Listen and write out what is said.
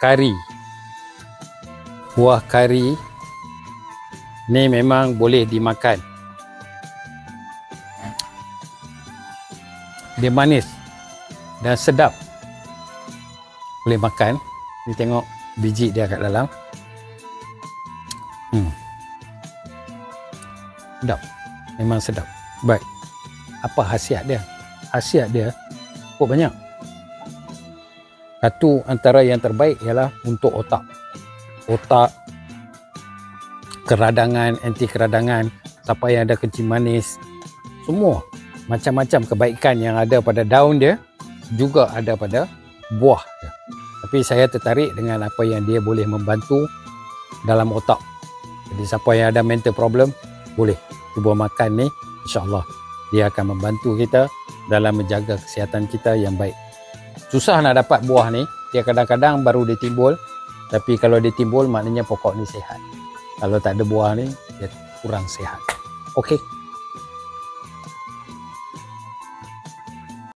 kari. Buah kari ni memang boleh dimakan. Dia manis dan sedap. Boleh makan. Ni tengok biji dia kat dalam. Sedap. Memang sedap. Baik. Apa khasiat dia? Khasiat dia cukup banyak. Satu antara yang terbaik ialah untuk otak. Otak, keradangan, anti keradangan, siapa yang ada kencing manis, semua macam-macam kebaikan yang ada pada daun dia juga ada pada buah dia. Tapi saya tertarik dengan apa yang dia boleh membantu dalam otak. Jadi siapa yang ada mental problem boleh cuba makan ni, insya-Allah dia akan membantu kita dalam menjaga kesihatan kita yang baik. Susah nak dapat buah ni, dia kadang-kadang baru dia timbul, tapi kalau dia timbul maknanya pokok ni sihat. Kalau tak ada buah ni, dia kurang sihat. Okey.